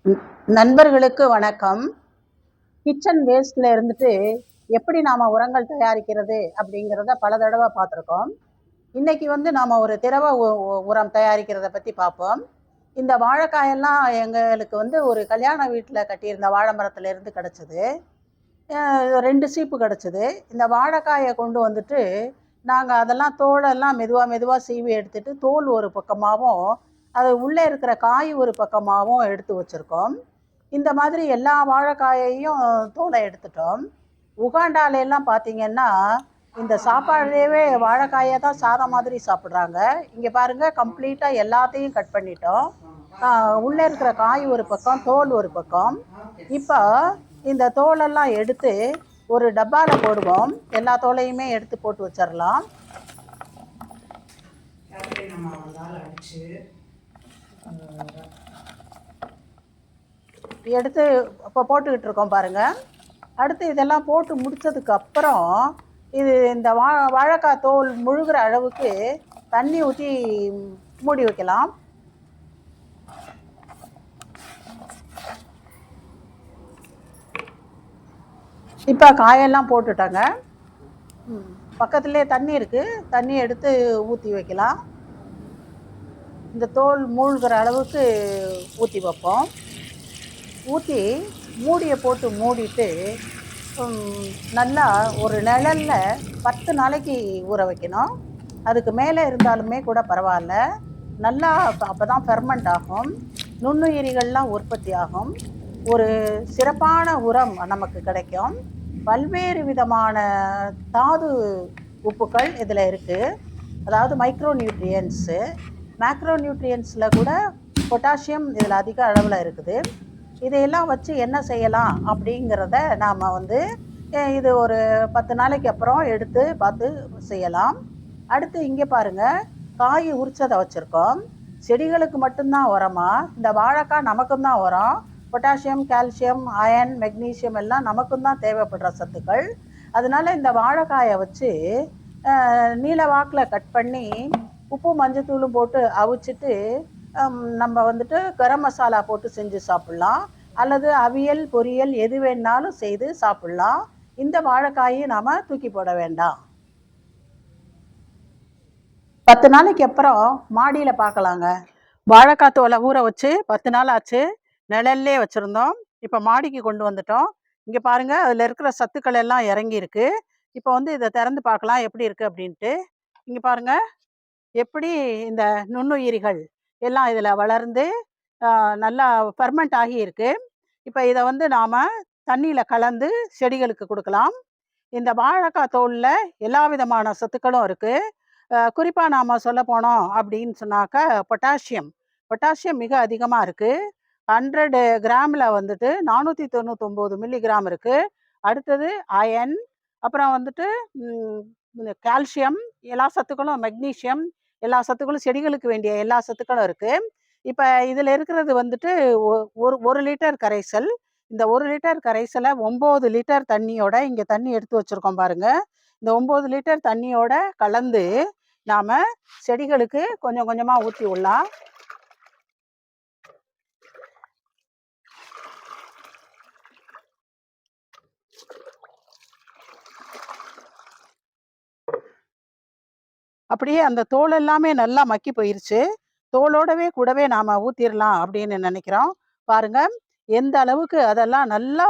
நண்பர்களுக்கு வணக்கம். கிச்சன் வேஸ்ட்ல இருந்துட்டு எப்படி நாம உரங்கள் தயாரிக்கிறது அப்படிங்கிறத பல தடவை பார்த்துருக்கோம். இன்னைக்கு நாம ஒரு திரவ உரம் தயாரிக்கிறத பத்தி பார்ப்போம். இந்த வாழைக்காயெல்லாம் எங்களுக்கு ஒரு கல்யாண வீட்டில் கட்டியிருந்த வாழை மரத்துல இருந்து கிடைச்சது. 2 சீப்பு கிடைச்சது. இந்த வாழைக்காயை கொண்டு வந்துட்டு நாங்கள் அதெல்லாம் தோலெல்லாம் மெதுவாக மெதுவாக சீவி எடுத்துட்டு தோல் ஒரு பக்கமாகவும் அது உள்ளே இருக்கிற காய் ஒரு பக்கமாகவும் எடுத்து வச்சுருக்கோம். இந்த மாதிரி எல்லா வாழைக்காயையும் தோலை எடுத்துட்டோம். உகாண்டால எல்லாம் பார்த்தீங்கன்னா இந்த சாப்பாடுலேயே வாழைக்காயை தான் சாதம் மாதிரி சாப்பிட்றாங்க. இங்கே பாருங்கள், கம்ப்ளீட்டாக எல்லாத்தையும் கட் பண்ணிட்டோம். உள்ளே இருக்கிற காய் ஒரு பக்கம், தோல் ஒரு பக்கம். இப்போ இந்த தோலெல்லாம் எடுத்து ஒரு டப்பாவில் போடுவோம். எல்லா தோலையுமே எடுத்து போட்டு வச்சிடலாம். எடுத்து இப்போ போட்டுக்கிட்டு இருக்கோம் பாருங்கள். அடுத்து இதெல்லாம் போட்டு முடித்ததுக்கு அப்புறம் இந்த வாழைக்காய் தோல் முழுகிற அளவுக்கு தண்ணி ஊற்றி மூடி வைக்கலாம். இப்போ காயெல்லாம் போட்டுட்டாங்க. பக்கத்துலேயே தண்ணி இருக்குது, தண்ணி எடுத்து ஊற்றி வைக்கலாம். இந்த தோல் மூழ்கிற அளவுக்கு ஊற்றி வைப்போம். ஊற்றி மூடியை போட்டு மூடிட்டு நல்லா ஒரு நிழலில் 10 நாளைக்கு ஊற வைக்கணும். அதுக்கு மேலே இருந்தாலுமே கூட பரவாயில்ல. நல்லா அப்போ தான் ஃபெர்மெண்ட் ஆகும், நுண்ணுயிரிகள்லாம் உற்பத்தி ஆகும், ஒரு சிறப்பான உரம் நமக்கு கிடைக்கும். பல்வேறு விதமான தாது உப்புக்கள் இதில் இருக்குது. அதாவது மைக்ரோ நியூட்ரியன்ஸு, மேக்ரோ நியூட்ரியன்ஸில் கூட பொட்டாசியம் இதில் அதிக அளவில் இருக்குது. இதையெல்லாம் வச்சு என்ன செய்யலாம் அப்படிங்கிறத நாம் இது ஒரு 10 நாளைக்கு அப்புறம் எடுத்து பார்த்து செய்யலாம். அடுத்து இங்கே பாருங்கள், காய் உரிச்சதை வச்சுருக்கோம். செடிகளுக்கு மட்டும்தான் உரமா? இந்த வாழைக்காய் நமக்கும் தான் உரம். பொட்டாசியம், கால்சியம், அயன், மெக்னீசியம் எல்லாம் நமக்கும் தான் தேவைப்படுற சத்துக்கள். அதனால இந்த வாழைக்காயை வச்சு நீல வாக்கில் கட் பண்ணி உப்பு மஞ்சத்தூளும் போட்டு அவிச்சிட்டு நம்ம கரம் மசாலா போட்டு செஞ்சு சாப்பிட்லாம். அல்லது அவியல், பொரியல் எது வேணாலும் செய்து சாப்பிட்லாம். இந்த வாழைக்காயை நாம் தூக்கி போட வேண்டாம். 10 நாளைக்கு அப்புறம் மாடியில் பார்க்கலாங்க. வாழைக்காய் தோலை ஊற வச்சு 10 நாள் ஆச்சு. நிழல்லே வச்சுருந்தோம். இப்போ மாடிக்கு கொண்டு வந்துட்டோம். இங்கே பாருங்கள், அதில் இருக்கிற சத்துக்கள் எல்லாம் இறங்கியிருக்கு. இப்போ இதை திறந்து பார்க்கலாம் எப்படி இருக்குது அப்படின்ட்டு. இங்கே பாருங்கள், எப்படி இந்த நுண்ணுயிரிகள் எல்லாம் இதில் வளர்ந்து நல்லா ஃபெர்மெண்ட் ஆகி இருக்கு. இப்போ இதை நாம் தண்ணியில் கலந்து செடிகளுக்கு கொடுக்கலாம். இந்த வாழைக்காய் தோலில் எல்லா விதமான சத்துக்களும் இருக்குது. குறிப்பாக நாம் சொல்ல போனோம் அப்படின்னு சொன்னாக்க பொட்டாசியம் மிக அதிகமாக இருக்குது. 100 கிராமில் 499 மில்லிகிராம் இருக்குது. அடுத்தது அயன், அப்புறம் கால்சியம், எல்லா சத்துக்களும், மெக்னீசியம், எல்லா சத்துக்களும், செடிகளுக்கு வேண்டிய எல்லா சத்துக்களும் இருக்குது. இப்போ இதில் இருக்கிறது ஒரு லிட்டர் கரைசல். இந்த 1 லிட்டர் கரைசலை 9 லிட்டர் தண்ணியோட, இங்கே தண்ணி எடுத்து வச்சுருக்கோம் பாருங்கள், இந்த 9 லிட்டர் தண்ணியோட கலந்து நாம் செடிகளுக்கு கொஞ்சம் கொஞ்சமாக ஊற்றி விடலாம். அப்படியே அந்த தோல் எல்லாமே நல்லா மக்கி போயிருச்சு. தோலோடவே கூடவே நாம் ஊற்றிடலாம் அப்படின்னு நினைக்கிறோம். பாருங்க, எந்த அளவுக்கு அதெல்லாம் நல்லா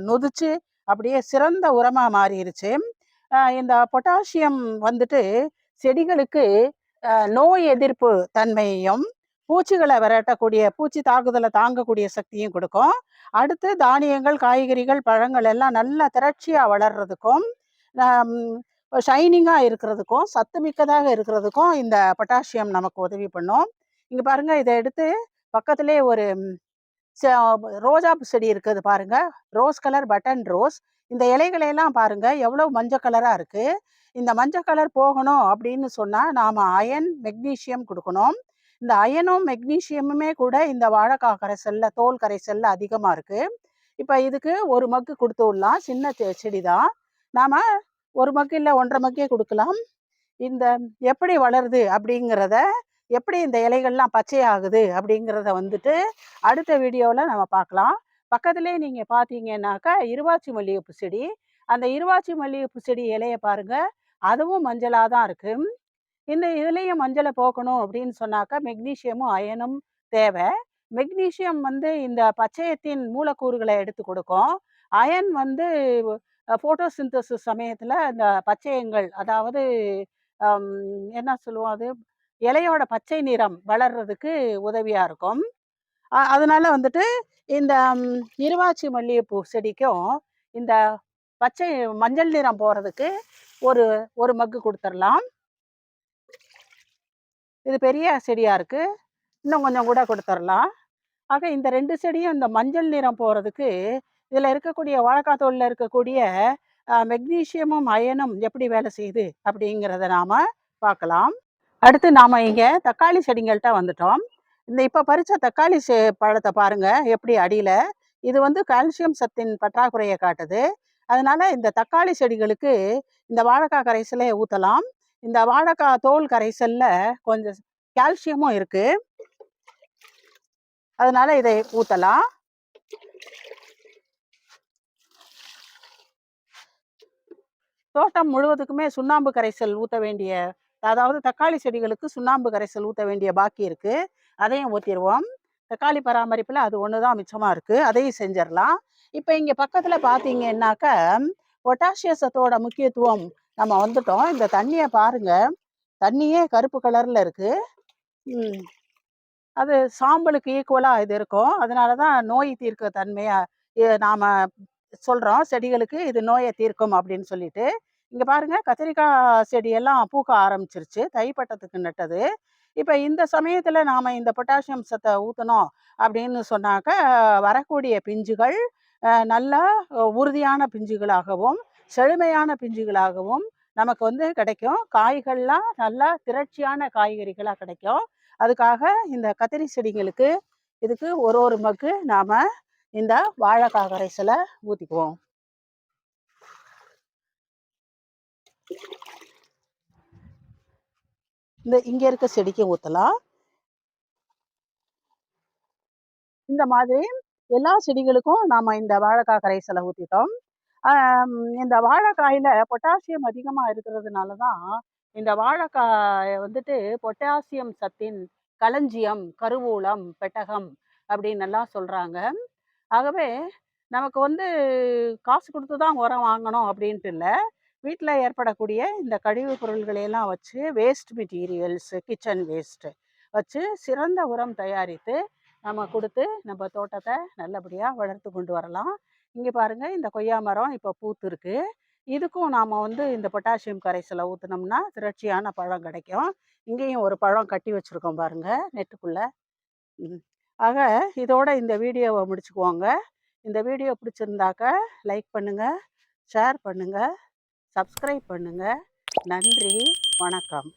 நொதிச்சு அப்படியே சிறந்த உரமாக மாறிடுச்சு. இந்த பொட்டாசியம் செடிகளுக்கு நோய் எதிர்ப்பு தன்மையையும், பூச்சிகளை விரட்டக்கூடிய, பூச்சி தாக்குதலை தாங்கக்கூடிய சக்தியும் கொடுக்கும். அடுத்து தானியங்கள், காய்கறிகள், பழங்கள் எல்லாம் நல்லா திரட்சியாக வளர்றதுக்கும், ஷைனிங்காக இருக்கிறதுக்கும், சத்து மிக்கதாக இருக்கிறதுக்கும் இந்த பொட்டாசியம் நமக்கு உதவி பண்ணும். இங்கே பாருங்கள், இதை எடுத்து பக்கத்திலே ஒரு ரோஜா செடி இருக்குது பாருங்க, ரோஸ் கலர் பட்டன் ரோஸ். இந்த இலைகளையெல்லாம் பாருங்க எவ்வளவு மஞ்சள் கலராக இருக்குது. இந்த மஞ்சள் கலர் போகணும் அப்படின்னு சொன்னால் நாம் அயன், மெக்னீசியம் கொடுக்கணும். இந்த அயனும் மெக்னீசியமுமே கூட இந்த வாழைக்காய் கரைசலில், தோல் கரைசலில் அதிகமாக இருக்குது. இப்போ இதுக்கு ஒரு மக்கு கொடுத்து விடலாம். சின்ன செடி தான், நாம் ஒரு மக்கு இல்லை 1.5 மக்கே கொடுக்கலாம். இந்த எப்படி வளருது அப்படிங்கிறத எப்படி இந்த இலைகள்லாம் பச்சையாகுது அப்படிங்கிறத வந்துட்டு அடுத்த வீடியோவில் நம்ம பார்க்கலாம். பக்கத்துலேயே நீங்கள் பார்த்தீங்கன்னாக்கா இருவாச்சி மல்லிகைப்பூ செடி, அந்த இருவாச்சி மல்லிகைப்பூ செடி இலையை பாருங்க, அதுவும் மஞ்சளாக தான் இருக்கு. இந்த இதுலேயும் மஞ்சளை போக்கணும் அப்படின்னு சொன்னாக்கா மெக்னீஷியமும் அயனும் தேவை. மெக்னீஷியம் வந்து இந்த பச்சையத்தின் மூலக்கூறுகளை எடுத்து கொடுக்கும். அயன் வந்து ஃபோட்டோசிந்தசிஸ் சமயத்தில் இந்த பச்சையங்கள், அதாவது என்ன சொல்லுவோம் அது, இலையோட பச்சை நிறம் வளர்றதுக்கு உதவியாக இருக்கும். அதனால வந்துட்டு இந்த இருவாச்சி மல்லிகைப்பூ செடிக்கும் இந்த பச்சை மஞ்சள் நிறம் போகிறதுக்கு ஒரு ஒரு மக்கு கொடுத்துடலாம். இது பெரிய செடியாக இருக்குது, இன்னும் கொஞ்சம் கூட கொடுத்துடலாம். ஆக இந்த 2 செடியும் இந்த மஞ்சள் நிறம் போகிறதுக்கு இதில் இருக்கக்கூடிய வாழைக்காய் தோலில் இருக்கக்கூடிய மெக்னீஷியமும் அயனும் எப்படி வேலை செய்யுது அப்படிங்கிறத நாம் பார்க்கலாம். அடுத்து நாம் இங்கே தக்காளி செடிங்கள்கிட்ட வந்துட்டோம். இந்த இப்போ பறித்த தக்காளி பழத்தை பாருங்கள் எப்படி அடியில், இது வந்து கால்சியம் சத்தின் பற்றாக்குறையை காட்டுது. அதனால் இந்த தக்காளி செடிகளுக்கு இந்த வாழைக்காய் கரைசலை ஊற்றலாம். இந்த வாழைக்காய் தோல் கரைசலில் கொஞ்சம் கால்சியமும் இருக்குது, அதனால இதை ஊற்றலாம். தோட்டம் முழுவதுக்குமே சுண்ணாம்பு கரைசல் ஊற்ற வேண்டிய, அதாவது தக்காளி செடிகளுக்கு சுண்ணாம்பு கரைசல் ஊற்ற வேண்டிய பாக்கி இருக்குது, அதையும் ஊற்றிடுவோம். தக்காளி பராமரிப்பில் அது ஒன்று தான் மிச்சமாக இருக்குது, அதையும் செஞ்சிடலாம். இப்போ இங்கே பக்கத்தில் பார்த்தீங்கன்னாக்க பொட்டாசிய சத்தோட முக்கியத்துவம் நம்ம வந்துட்டோம். இந்த தண்ணியை பாருங்கள், தண்ணியே கருப்பு கலரில் இருக்குது. அது சாம்பலுக்கு ஈக்குவலாக இது இருக்கும். அதனால தான் நோய் தீர்க்க தன்மையாக நாம் சொல்கிறோம், செடிகளுக்கு இது நோயை தீர்க்கும் அப்படின்னு சொல்லிட்டு. இங்கே பாருங்கள், கத்திரிக்காய் செடியெல்லாம் பூக்க ஆரம்பிச்சிருச்சு, தைப்பட்டத்துக்கு நட்டது. இப்போ இந்த சமயத்தில் நாம் இந்த பொட்டாசியம் சத்தை ஊற்றணும் அப்படின்னு சொன்னாக்க வரக்கூடிய பிஞ்சுகள் நல்ல உறுதியான பிஞ்சுகளாகவும் செழுமையான பிஞ்சுகளாகவும் நமக்கு வந்து கிடைக்கும். காய்கள்லாம் நல்லா திரட்சியான காய்கறிகளாக கிடைக்கும். அதுக்காக இந்த கத்திரி செடிங்களுக்கு இதுக்கு ஒரு மக்கு நாம் இந்த வாழைக்காய் கரைசலை ஊற்றிக்குவோம். இந்த இங்கே இருக்க செடிக்கு ஊற்றலாம். இந்த மாதிரி எல்லா செடிகளுக்கும் நாம் இந்த வாழைக்காய் கரைசலை ஊற்றிட்டோம். இந்த வாழைக்காயில் பொட்டாசியம் அதிகமாக இருக்கிறதுனால தான் இந்த வாழைக்காயை வந்துட்டு பொட்டாசியம் சத்தின் களஞ்சியம், கருவூலம், பெட்டகம் அப்படின்னு எல்லாம் சொல்கிறாங்க. ஆகவே நமக்கு வந்து காசு கொடுத்து தான் உரம் வாங்கணும் அப்படின்ட்டு இல்லை, வீட்டில் ஏற்படக்கூடிய இந்த கழிவு பொருள்களையெல்லாம் வச்சு வேஸ்ட் மெட்டீரியல்ஸு, கிச்சன் வேஸ்ட்டு வச்சு சிறந்த உரம் தயாரித்து நம்ம கொடுத்து நம்ம தோட்டத்தை நல்லபடியாக வளர்த்து கொண்டு வரலாம். இங்கே பாருங்கள், இந்த கொய்யா மரம் இப்போ பூத்து இருக்குது. இதுக்கும் நாம் வந்து இந்த பொட்டாசியம் கரைசலை ஊற்றினோம்னா திரட்சியான பழம் கிடைக்கும். இங்கேயும் ஒரு பழம் கட்டி வச்சுருக்கோம் பாருங்கள் நெட்டுக்குள்ளே. ஆக இதோட இந்த வீடியோவை முடிச்சுக்குவோங்க. இந்த வீடியோ பிடிச்சிருந்தாக்க லைக் பண்ணுங்கள், ஷேர் பண்ணுங்கள், சப்ஸ்கிரைப் பண்ணுங்கள். நன்றி, வணக்கம்.